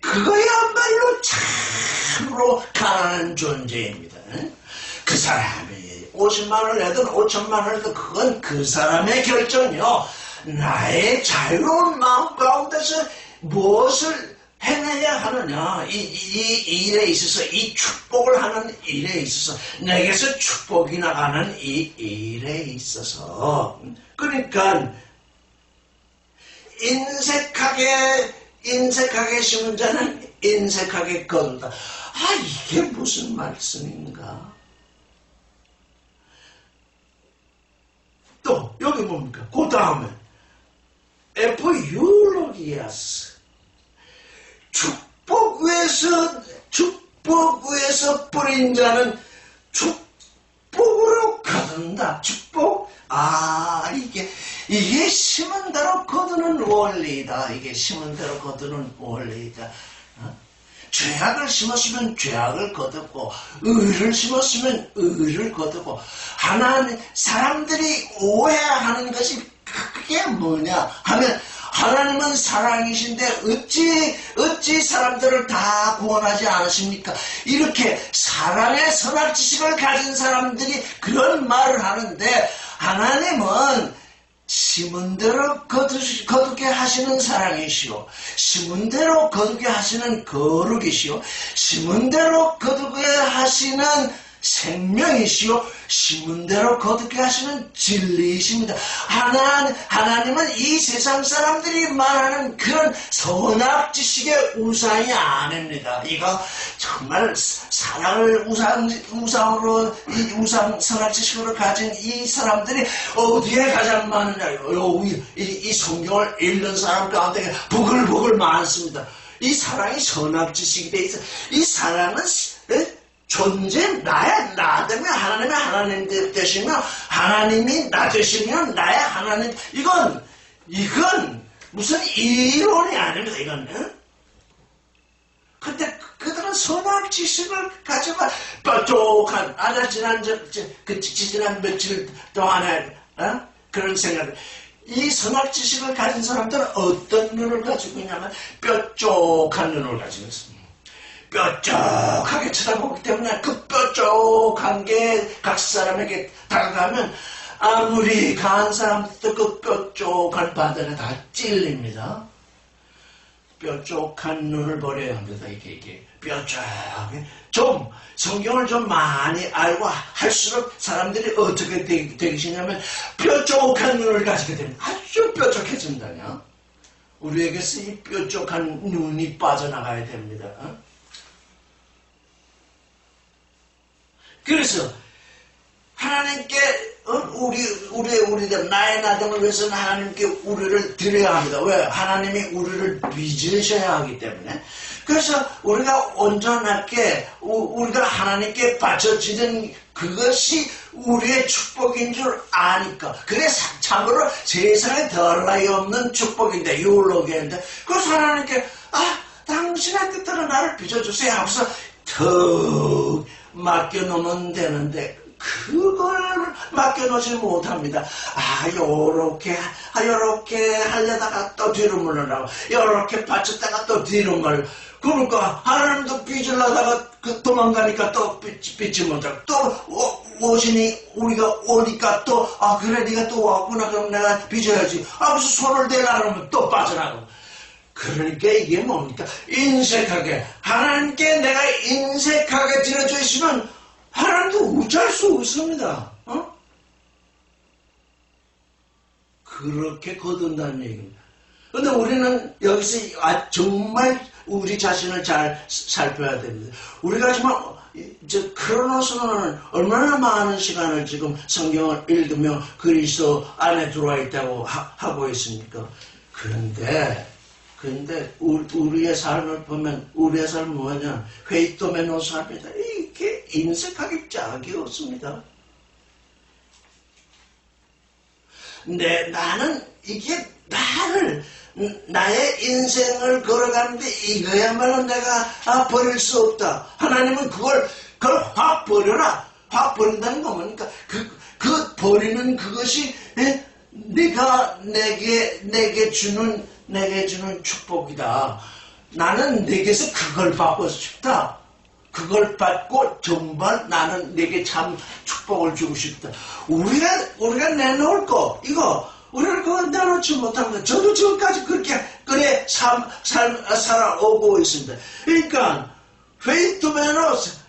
그거야말로 참으로 가난한 존재입니다. 그 사람이 50만 원을 내든 5천만 원을 내든 그건 그 사람의 결정이요. 나의 자유로운 마음 가운데서 무엇을 해내야 하느냐, 이 일에 있어서, 이 축복을 하는 일에 있어서, 내게서 축복이 나가는 이 일에 있어서. 그러니까 인색하게 심은 자는 인색하게 거둔다. 이게 무슨 말씀인가? 또 여기 뭡니까? 그 다음에 에포유로기아스, 축복 위에서 뿌린 자는 축복으로 거둔다. 축복. 이게 심은 대로 거두는 원리다. 이게 심은 대로 거두는 원리다. 죄악을 심었으면 죄악을 거두고, 의를 심었으면 의를 거두고, 사람들이 오해하는 것이 그게 뭐냐 하면, 하나님은 사랑이신데 어찌 사람들을 다 구원하지 않으십니까? 이렇게 사랑의 선악지식을 가진 사람들이 그런 말을 하는데, 하나님은 심은 대로 거두게 하시는 사랑이시오, 심은 대로 거두게 하시는 거룩이시오, 심은 대로 거두게 하시는 생명이시오, 심은 대로 거두게 하시는 진리이십니다. 하나님은 이 세상 사람들이 말하는 그런 선악지식의 우상이 아닙니다. 이거 정말 사랑을 우상으로, 이 선악지식으로 가진 이 사람들이 어디에 가장 많으냐요? 이 성경을 읽는 사람 가운데 부글부글 많습니다. 이 사랑이 선악지식이 돼 있어. 이 사랑은 존재, 나 되면 하나님이 하나님 되시며, 하나님이 나 되시면 나의 하나님. 이건 무슨 이론이 아닙니다, 이건. 근데 그들은 선악지식을 가지고 뾰족한, 지난 며칠 동안에, 그런 생각을. 이 선악지식을 가진 사람들은 어떤 눈을 가지고 있냐면, 뾰족한 눈을 가지고 있습니다. 뾰족하게 쳐다보기 때문에 그 뾰족한 게 각 사람에게 다가가면 아무리 강한 사람도 그 뾰족한 바늘에 다 찔립니다. 뾰족한 눈을 버려야 합니다. 이게 뾰족하게. 성경을 좀 많이 알고 할수록 사람들이 어떻게 되시냐면 뾰족한 눈을 가지게 됩니다. 아주 뾰족해진다냐. 우리에게서 이 뾰족한 눈이 빠져나가야 됩니다. 그래서 하나님께 우리들 나의 나됨을 위해서는 하나님께 우리를 드려야 합니다. 왜? 하나님이 우리를 빚으셔야 하기 때문에. 그래서 우리가 온전하게 우리가 하나님께 바쳐지는 그것이 우리의 축복인 줄 아니까. 그게 참으로 세상에 덜 나위 없는 축복인데, 유로기인데, 그래서 하나님께, 당신의 뜻대로 나를 빚어주세요 하고서 턱 맡겨놓으면 되는데, 그걸 맡겨놓지 못합니다. 요렇게 하려다가 또 뒤로 물러나고, 요렇게 바쳤다가 또 뒤로 물러나고, 그러니까, 하나님도 빚으려다가 도망가니까 또 빚지 못하고, 또 우리가 오니까 또, 그래, 네가 또 왔구나. 그럼 내가 빚어야지. 그래서 손을 대라 그러면 또 빠져나가고. 그러니까 이게 뭡니까? 인색하게, 하나님께 내가 인색하게 드려져 있으면, 하나님도 어쩔 수 없습니다. 그렇게 거둔다는 얘기입니다. 근데 우리는 여기서 정말 우리 자신을 잘 살펴야 됩니다. 우리가 정말 크로노스는 얼마나 많은 시간을 지금 성경을 읽으며 그리스도 안에 들어와 있다고 하고 있습니까? 그런데 우리의 삶을 보면 우리의 삶은 뭐냐? 회의도면의 삶이다. 이게 인색하기 짝이 없습니다. 나는 이게 나의 인생을 걸어가는데 이거야말로 내가 버릴 수 없다. 하나님은 그걸 확 버려라. 확 버린다는 거 뭡니까? 그 버리는 그것이 네가 내게 주는 축복이다. 나는 내게서 그걸 받고 싶다. 그걸 받고 정말 나는 내게 참 축복을 주고 싶다. 우리가 내놓을 거 이거 우리는 그걸 내놓지 못합니다. 저도 지금까지 그래 살아오고 있습니다. 그러니까 페이트맨으로서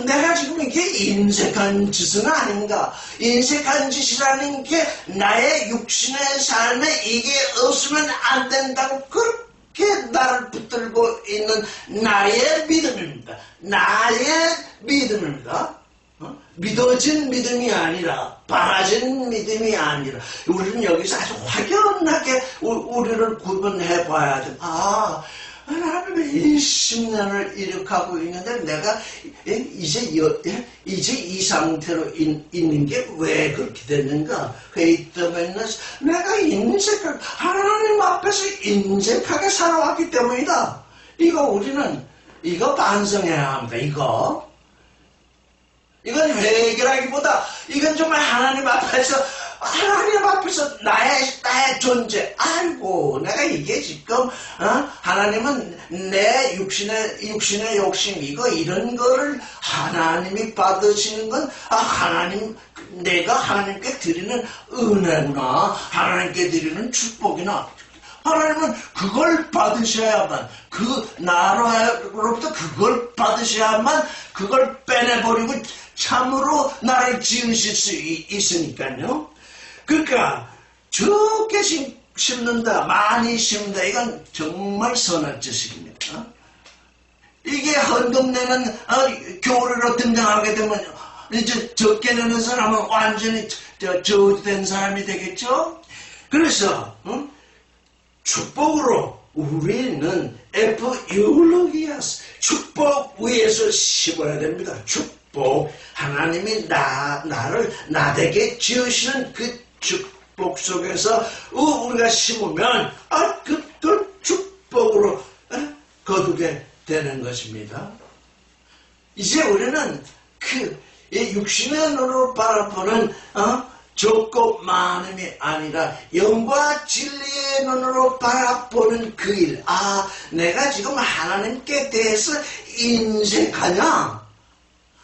내가 지금 이게 인색한 짓은 아닌가. 인색한 짓이라는 게 나의 육신의 삶에 이게 없으면 안 된다고 그렇게 나를 붙들고 있는 나의 믿음입니다. 나의 믿음입니다. 믿어진 믿음이 아니라 바라진 믿음이 아니라 우리는 여기서 아주 확연하게 우리를 구분해 봐야 돼. 하나님의 20년을 이룩하고 있는데 내가 이제 이 상태로 있는 게 왜 그렇게 됐는가? 페이트맨스 내가 하나님 앞에서 인색하게 살아왔기 때문이다. 우리는 반성해야 합니다. 이건 회개라기보다 이건 정말 하나님 앞에서 나의 존재. 내가 이게 지금 하나님은 내 육신의 욕심 이런 거를 하나님이 받으시는 건 내가 하나님께 드리는 은혜구나. 하나님께 드리는 축복이나. 하나님은 그걸 받으셔야만, 나로부터 그걸 받으셔야만 그걸 빼내버리고 참으로 나를 지으실 수 있으니까요. 그러니까 적게 심는다, 많이 심는다. 이건 정말 선한 지식입니다. 이게 헌금 내는 교리로 등장하게 되면 이제 적게 내는 사람은 완전히 저주된 사람이 되겠죠. 그래서 축복으로 우리는 에프유로기아스 축복 위에서 심어야 됩니다. 축복 하나님이 나를 나되게 지으시는 그 축복 속에서 우리가 심으면 그걸 축복으로 거두게 되는 것입니다. 이제 우리는 육신의 눈으로 바라보는 적고 많음이 아니라 영과 진리의 눈으로 바라보는 그 일. 내가 지금 하나님께 대해서 인색하냐?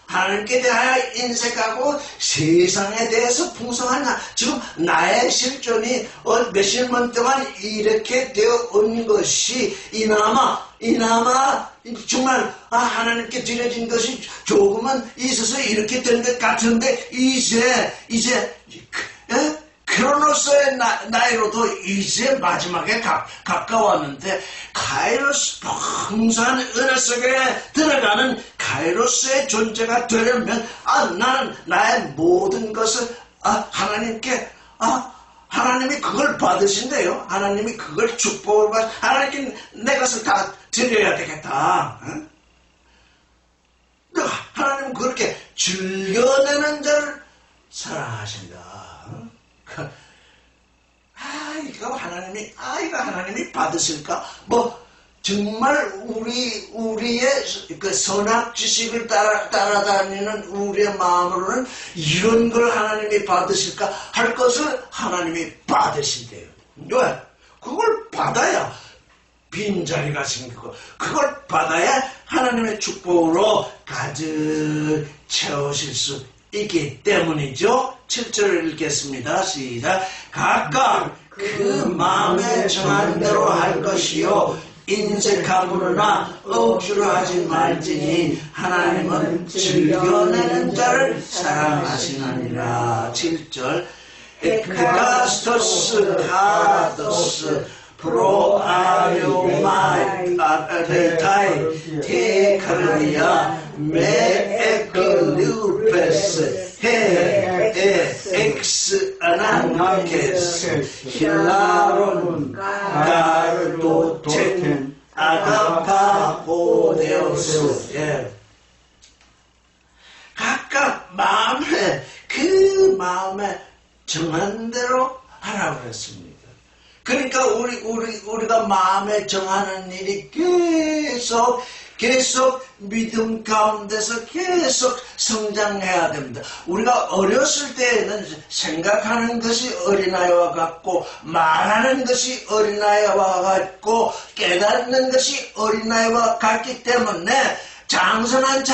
하나님께 대하여 인색하고 세상에 대해서 풍성하냐? 지금 나의 실존이 몇십 년 동안 이렇게 되어 온 것이 이나마 정말 하나님께 드려진 것이 조금은 있어서 이렇게 된 것 같은데 이제 크로노스의 나이로도 이제 마지막에 가까웠는데 카이로스 풍성한 은혜 속에 들어가는 카이로스의 존재가 되려면 나는 나의 모든 것을 하나님께 하나님이 그걸 받으신대요. 하나님이 그걸 축복을 하나님께 내 것을 다 드려야 되겠다. 하나님은 그렇게 즐겨내는 자를 사랑하신다. 이거 하나님이 받으실까? 정말 우리의 그 선악 지식을 따라다니는 우리의 마음으로는 이런 걸 하나님이 받으실까 할 것을 하나님이 받으신대요. 왜? 그걸 받아야 빈자리가 생기고, 그걸 받아야 하나님의 축복으로 가득 채우실 수 있기 때문이죠. 7절 읽겠습니다. 시작. 각각 그 마음에 정한 대로 할 것이요 인색함으로나 억지로 하지 말지니 하나님은 즐겨내는 자를 사랑하시느니라. 7절. 에크가스토스 카라토스 프로아요마이 아르타이 테카르디아 메에클루페스 엑스 아난케스 힐라론 가르도텐 아가파고데오스. 각각 그 마음에 정한 대로 하라고 그랬습니다. 그러니까 우리가 마음에 정하는 일이 계속 믿음 가운데서 계속 성장해야 됩니다. 우리가 어렸을 때에는 생각하는 것이 어린아이와 같고, 말하는 것이 어린아이와 같고, 깨닫는 것이 어린아이와 같기 때문에 장성한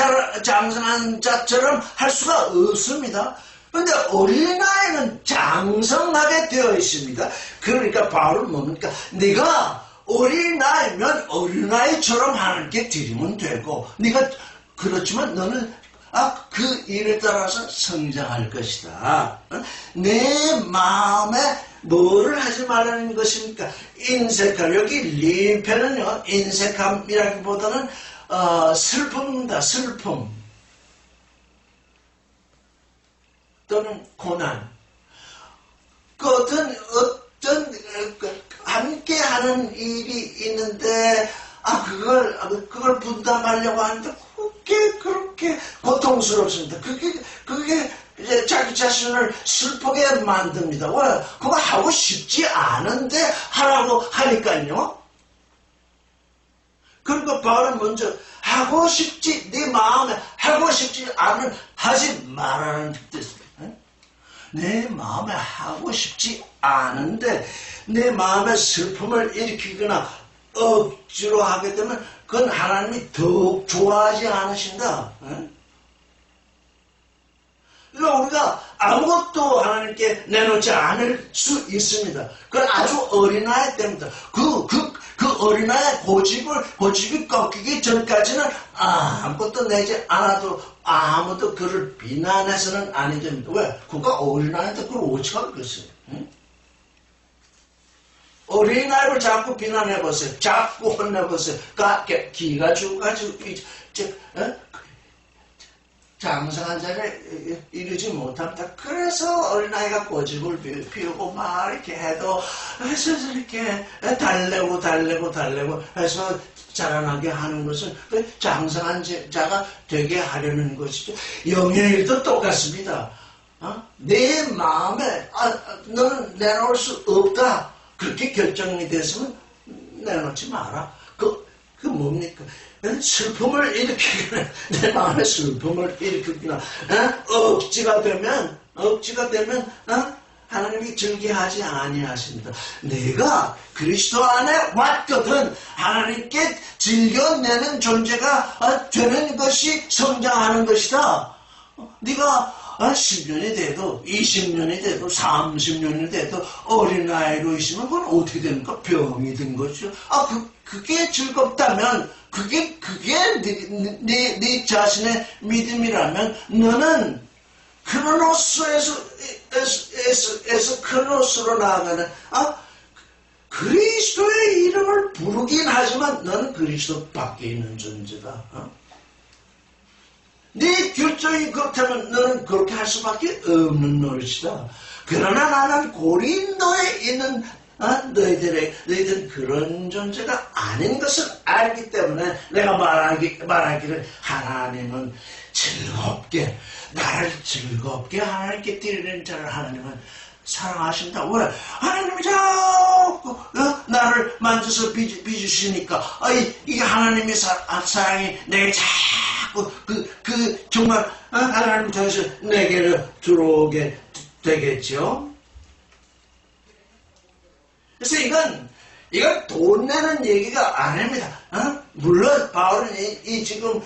자처럼 할 수가 없습니다. 그런데 어린아이는 장성하게 되어 있습니다. 그러니까 바울은 뭡니까? 네가 어린아이면 어린아이처럼 하나님께 드리면 되고, 네가 그렇지만 너는 그 일에 따라서 성장할 것이다. 내 마음에 뭐를 하지 말라는 것입니까? 인색함. 여기 림페는요, 인색함이라기보다는 슬픔입니다. 슬픔 또는 고난. 어떤 함께하는 일이 있는데 그걸 분담하려고 하는데 그렇게 고통스럽습니다. 그게 이제 자기 자신을 슬프게 만듭니다. 왜? 그거 하고 싶지 않은데 하라고 하니까요. 그러니까 바울은 먼저 네 마음에 하고 싶지 않은 하지 말라는 뜻입니다. 내 마음에 하고 싶지 않은데 내 마음에 슬픔을 일으키거나 억지로 하게 되면 그건 하나님이 더욱 좋아하지 않으신다. 그러니까 우리가 아무것도 하나님께 내놓지 않을 수 있습니다. 그건 아주 어린아이 때입니다. 그 어린아이의 고집이 꺾이기 전까지는 아무것도 내지 않아도 아무도 그를 비난해서는 아니 됩니다. 왜? 그가 어린아이인데 그걸 어찌 하겠어요? 어린아이를 자꾸 비난해보세요. 자꾸 혼내보세요. 기가 죽어가지고 장성한 자리에 이르지 못합니다. 그래서 어린아이가 고집을 피우고 막 이렇게 해도 해서 이렇게 달래고 해서 자라나게 하는 것은 장성한 자가 되게 하려는 것이죠. 영의 일도 똑같습니다. 내 마음에 너는 내놓을 수 없다. 그렇게 결정이 됐으면 내놓지 마라. 그 뭡니까? 슬픔을 일으키거나 내 마음에 슬픔을 일으키거나 억지가 되면 하나님이 즐겨하지 아니하십니다. 내가 그리스도 안에 왔거든 하나님께 즐겨내는 존재가 되는 것이 성장하는 것이다. 네가 10년이 돼도 20년이 돼도 30년이 돼도 어린아이로 있으면 그건 어떻게 됩니까? 병이 든 거죠. 그게 즐겁다면 그게 네 자신의 믿음이라면 너는 크로노스에서 크로노스로 나아가는 그리스도의 이름을 부르긴 하지만 너는 그리스도 밖에 있는 존재다. 네 결정이 그렇다면 너는 그렇게 할 수밖에 없는 노릇이다. 그러나 나는 고린도에 있는 너희들은 그런 존재가 아닌 것을 알기 때문에 내가 말하기를 하나님은 즐겁게, 나를 즐겁게 하나님께 드리는 자를 하나님은 사랑하신다. 왜? 하나님이 자꾸 나를 만져서 빚으시니까 이게 하나님의 사랑이 내게 자꾸 정말 하나님 통해서 내게로 들어오게 되겠죠. 그래서 이건 돈 내는 얘기가 아닙니다. 물론 바울은 이 지금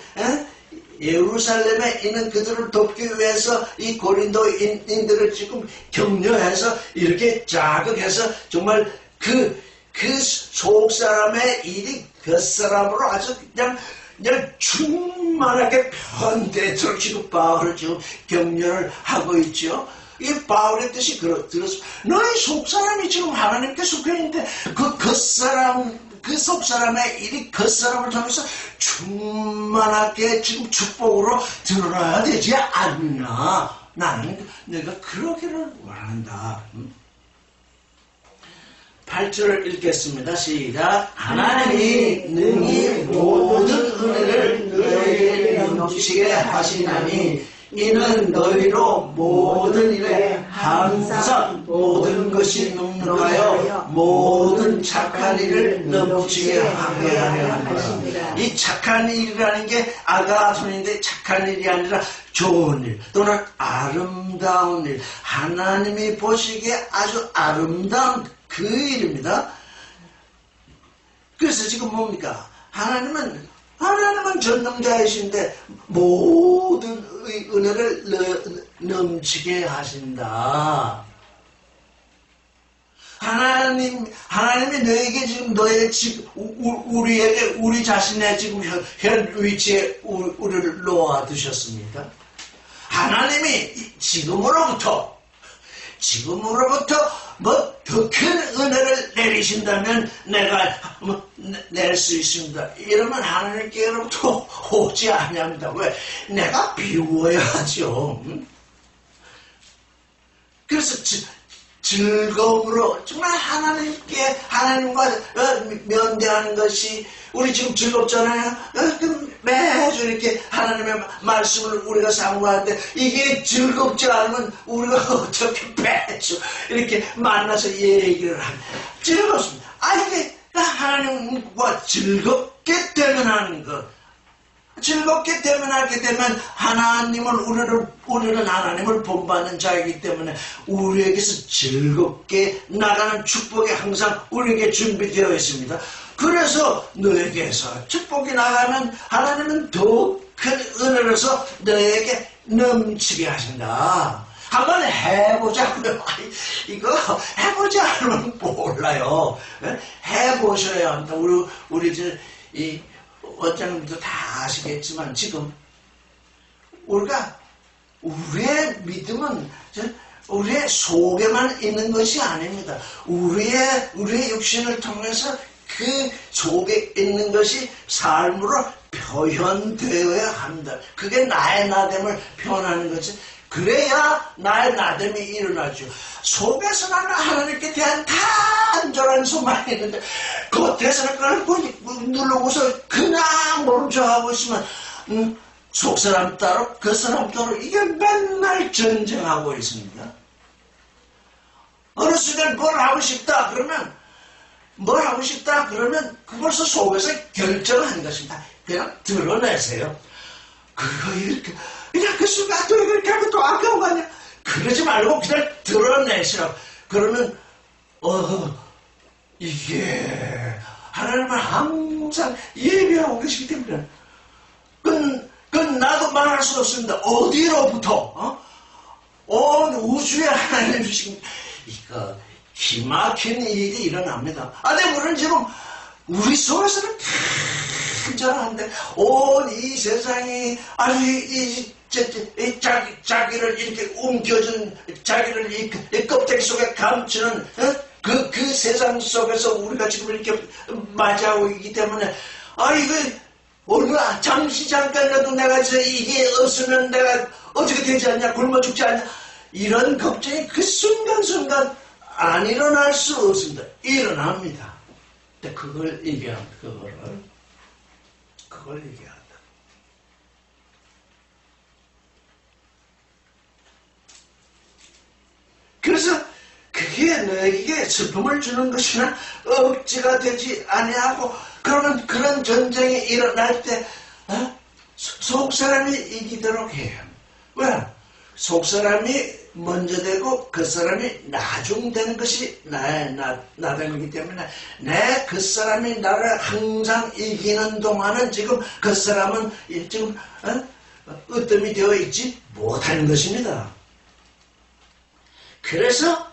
예루살렘에 있는 그들을 돕기 위해서 이 고린도인들을 지금 격려해서 이렇게 자극해서 정말 그 속사람의 일이 겉사람으로 아주 그냥 충만하게 편대처럼 지금 바울을 지금 격려를 하고 있죠. 이 바울의 뜻이 들었습니다. 너희 속사람이 지금 하나님께 속해있는데 그 속사람의 일이 겉사람을 통해서 충만하게 지금 축복으로 드러나야 되지 않나. 나는 내가 그러기를 원한다. 8절을 읽겠습니다. 시작. 하나님이 능히 모든 은혜를 너희에게 넘치게 하시나니 이는 너희로 모든 일에 항상 모든 것이 넉넉하여 모든 착한 일을 넘치게 하게 하려 하는 것입니다. 이 착한 일이라는 게 아가톤인데 착한 일이 아니라 좋은 일 또는 아름다운 일, 하나님이 보시기에 아주 아름다운 그 일입니다. 그래서 지금 뭡니까? 하나님은 전능자이신데 모든 은혜를 넘치게 하신다. 하나님이 너에게 지금 우리 자신의 지금 현 위치에 우리를 놓아 두셨습니까? 하나님이 지금으로부터 뭐 더 큰 은혜를 내리신다면 내가 낼 수 있습니다. 이러면 하나님께로부터 오지 아니합니다. 왜? 내가 비워야죠. 그래서 즐거움으로 정말 하나님과 면대하는 것이 우리 지금 즐겁잖아요. 매주 이렇게 하나님의 말씀을 우리가 상고하는데 이게 즐겁지 않으면 우리가 어떻게 매주 이렇게 만나서 얘기를 하면 즐겁습니다. 이게 하나님과 즐겁게 대면하는 것. 즐겁게 대면하게 되면 우리는 하나님을 본받는 자이기 때문에 우리에게서 즐겁게 나가는 축복이 항상 우리에게 준비되어 있습니다. 그래서 너에게서 축복이 나가면 하나님은 더 큰 은혜로서 너에게 넘치게 하신다. 한번 해보자고요. 이거 해보지 않으면 몰라요. 해보셔야 합니다. 우리 이 원장님도 다 아시겠지만 지금 우리의 믿음은 우리의 속에만 있는 것이 아닙니다. 우리의 육신을 통해서 그 속에 있는 것이 삶으로 표현되어야 합니다. 그게 나의 나됨을 표현하는 거지. 그래야 나의 나됨이 일어나죠. 속에서 나는 하나님께 대한 간절한 소망이 있는데 겉에서는 그걸 누르고서 그냥 모른 척하고 있으면 속사람 따로 겉사람 따로 이게 맨날 전쟁하고 있습니다. 어느 순간 뭘 하고 싶다 그러면 그 벌써 속에서 결정한 것입니다. 그냥 드러내세요. 그거 이렇게 그냥 그 순간 또 이렇게 하면 또 아까운 거 아니야. 그러지 말고 그냥 드러내시라고. 그러면 이게 하나님은 항상 예비하고 계시기 때문에 그건 나도 말할 수 없습니다. 어디로부터 온 우주에 하나님이신 이거 기막힌 일이 일어납니다. 근데 우리는 지금 우리 속에서는 간절한데 온 이 세상이 자기를 이렇게 움켜준 자기를 이 껍데기 속에 감추는 그 세상 속에서 우리가 지금 이렇게 맞이하고 있기 때문에 이거 얼마 잠깐이라도 내가 이게 없으면 내가 어떻게 되지 않냐 굶어 죽지 않냐 이런 걱정이 그 순간순간 안 일어날 수 없습니다. 일어납니다. 근데 그걸 얘기합니다. 그걸 얘기한다. 그래서 그게 너에게 슬픔을 주는 것이나 억지가 되지 아니하고 그러면 그런 전쟁이 일어날 때 속사람이 이기도록 해야 합니다. 왜? 속사람이 먼저 되고 그 사람이 나중 되는 것이 나됨이기 때문에 내 그 사람이 나를 항상 이기는 동안은 지금 그 사람은 지금 으뜸이 되어 있지 못하는 것입니다. 그래서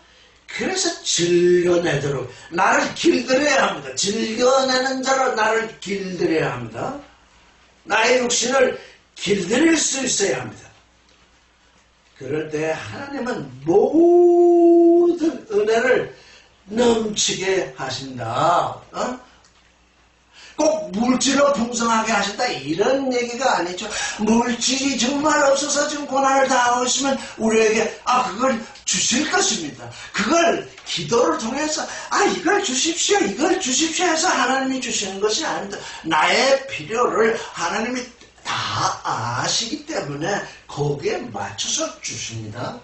즐겨내도록 나를 길들여야 합니다. 즐겨내는 자로 나를 길들여야 합니다. 나의 육신을 길들일 수 있어야 합니다. 그럴 때 하나님은 모든 은혜를 넘치게 하신다. 꼭 물질로 풍성하게 하신다 이런 얘기가 아니죠. 물질이 정말 없어서 지금 고난을 당하고 있으면 우리에게 그걸 주실 것입니다. 그걸 기도를 통해서 이걸 주십시오 해서 하나님이 주시는 것이 아닙니다. 나의 필요를 하나님이 다 아시기 때문에 거기에 맞춰서 주십니다.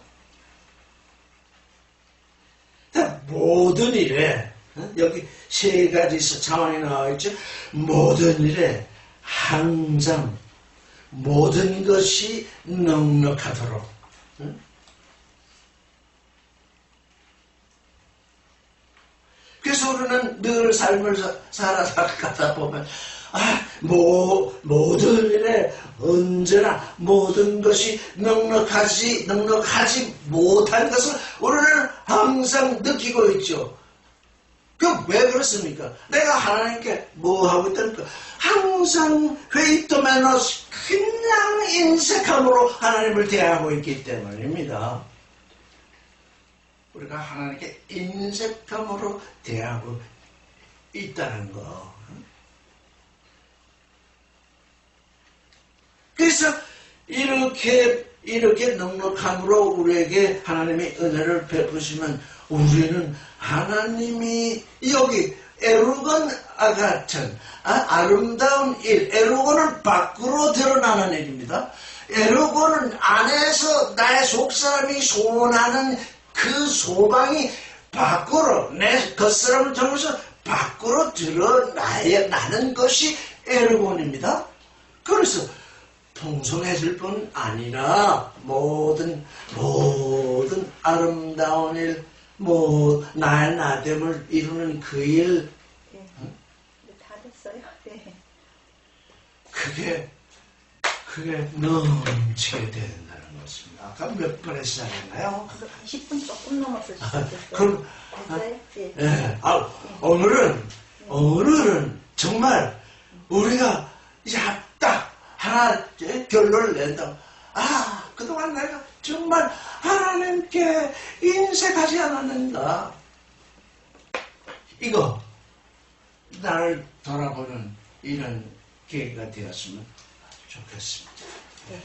모든 일에 여기 세 가지 상황이 나와 있죠. 모든 일에 항상 모든 것이 넉넉하도록. 그래서 우리는 늘 삶을 살아가다 보면 모든 일에 언제나 모든 것이 넉넉하지 못한 것을 우리는 항상 느끼고 있죠. 왜 그렇습니까? 내가 하나님께 뭐 하고 있다니까? 항상 회의토메노스 그냥 인색함으로 하나님을 대하고 있기 때문입니다. 우리가 하나님께 인색함으로 대하고 있다는 거. 그래서 이렇게 넉넉함으로 우리에게 하나님의 은혜를 베푸시면 우리는 하나님이 여기 에루건 같은 아름다운 일, 에루건은 밖으로 드러나는 일입니다. 에루건은 안에서 나의 속사람이 소원하는 그 소망이 밖으로 내 겉사람을 통해서 밖으로 드러나는 것이 에루건입니다. 그래서 풍성해질 뿐 아니라 모든 아름다운 일, 나의 나됨을 이루는 그 일, 네. 다 됐어요. 네. 그게 넘치게 된다는 것입니다. 아까 몇 번에 시작했나요? 20분 조금 넘었을 수도 있어요. 그럼 됐어요? 네. 네. 오늘은 정말 우리가 이제 딱 하나 결론을 낸다. 그동안 내가 정말 하나님께 인색하지 않았는가. 이거 나를 돌아보는 이런 계기가 되었으면 좋겠습니다. 네.